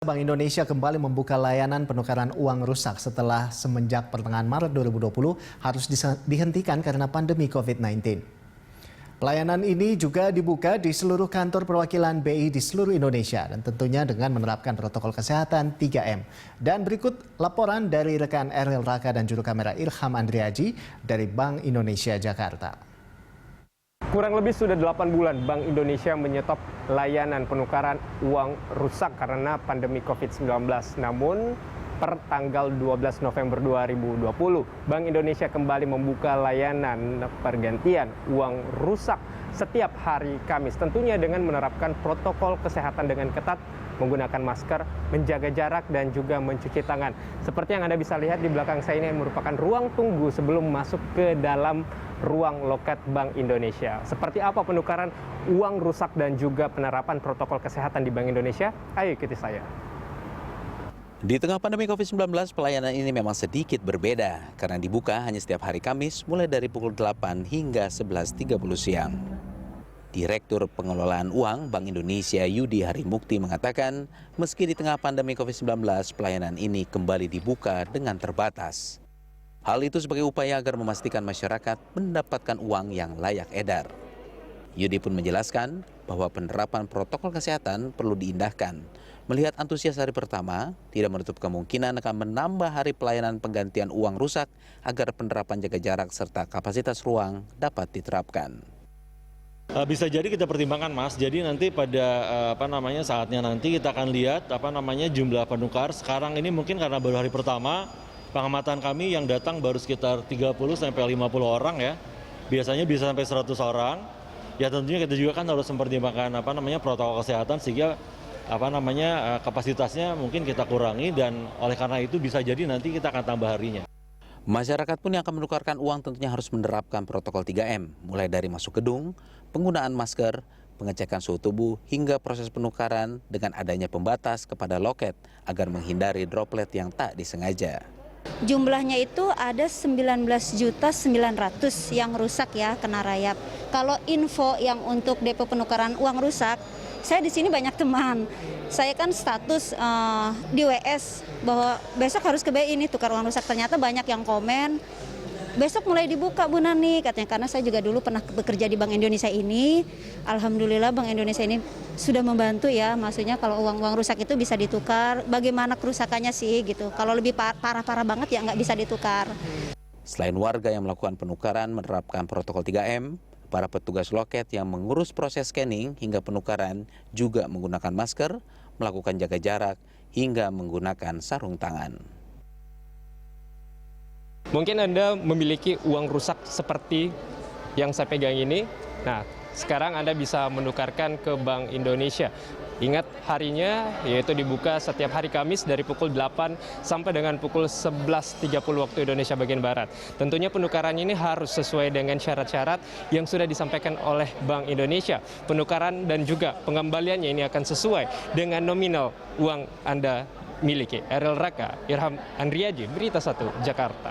Bank Indonesia kembali membuka layanan penukaran uang rusak setelah semenjak pertengahan Maret 2020 harus dihentikan karena pandemi COVID-19. Pelayanan ini juga dibuka di seluruh kantor perwakilan BI di seluruh Indonesia dan tentunya dengan menerapkan protokol kesehatan 3M. Dan berikut laporan dari rekan Eril Raka dan juru kamera Ilham Andriaji dari Bank Indonesia Jakarta. Kurang lebih sudah 8 bulan Bank Indonesia menyetop layanan penukaran uang rusak karena pandemi COVID-19. Namun per tanggal 12 November 2020, Bank Indonesia kembali membuka layanan pergantian uang rusak setiap hari Kamis. Tentunya dengan menerapkan protokol kesehatan dengan ketat, menggunakan masker, menjaga jarak, dan juga mencuci tangan. Seperti yang Anda bisa lihat di belakang saya ini merupakan ruang tunggu sebelum masuk ke dalam ruang loket Bank Indonesia. Seperti apa penukaran uang rusak dan juga penerapan protokol kesehatan di Bank Indonesia? Ayo ikuti saya. Di tengah pandemi COVID-19, pelayanan ini memang sedikit berbeda karena dibuka hanya setiap hari Kamis mulai dari pukul 8 hingga 11.30 siang. Direktur Pengelolaan Uang Bank Indonesia Yudi Harimukti mengatakan, meski di tengah pandemi COVID-19, pelayanan ini kembali dibuka dengan terbatas. Hal itu sebagai upaya agar memastikan masyarakat mendapatkan uang yang layak edar. Yudi pun menjelaskan bahwa penerapan protokol kesehatan perlu diindahkan. Melihat antusias hari pertama, tidak menutup kemungkinan akan menambah hari pelayanan penggantian uang rusak agar penerapan jaga jarak serta kapasitas ruang dapat diterapkan. Bisa jadi kita pertimbangkan, Mas. Jadi nanti pada saatnya nanti kita akan lihat jumlah penukar. Sekarang ini mungkin karena baru hari pertama, pengamatan kami yang datang baru sekitar 30 sampai 50 orang ya. Biasanya bisa sampai 100 orang. Ya tentunya kita juga kan harus mempertimbangkan protokol kesehatan sehingga kapasitasnya mungkin kita kurangi, dan oleh karena itu bisa jadi nanti kita akan tambah harinya. Masyarakat pun yang akan menukarkan uang tentunya harus menerapkan protokol 3M, mulai dari masuk gedung, penggunaan masker, pengecekan suhu tubuh, hingga proses penukaran dengan adanya pembatas kepada loket agar menghindari droplet yang tak disengaja. Jumlahnya itu ada 19.900.000 yang rusak ya, kena rayap. Kalau info yang untuk depo penukaran uang rusak, saya di sini banyak teman. Saya kan status di WS bahwa besok harus ke BI ini tukar uang rusak. Ternyata banyak yang komen, besok mulai dibuka Bu Nani katanya, karena saya juga dulu pernah bekerja di Bank Indonesia ini. Alhamdulillah Bank Indonesia ini sudah membantu ya, maksudnya kalau uang-uang rusak itu bisa ditukar. Bagaimana kerusakannya sih gitu. Kalau lebih parah-parah banget ya nggak bisa ditukar. Selain warga yang melakukan penukaran menerapkan protokol 3M, para petugas loket yang mengurus proses scanning hingga penukaran juga menggunakan masker, melakukan jaga jarak, hingga menggunakan sarung tangan. Mungkin Anda memiliki uang rusak seperti yang saya pegang ini. Nah, sekarang Anda bisa menukarkan ke Bank Indonesia. Ingat harinya, yaitu dibuka setiap hari Kamis dari pukul 8 sampai dengan pukul 11.30 waktu Indonesia bagian Barat. Tentunya penukaran ini harus sesuai dengan syarat-syarat yang sudah disampaikan oleh Bank Indonesia. Penukaran dan juga pengembaliannya ini akan sesuai dengan nominal uang Anda miliki. Eril Raka, Ilham Andriaji, Berita 1, Jakarta.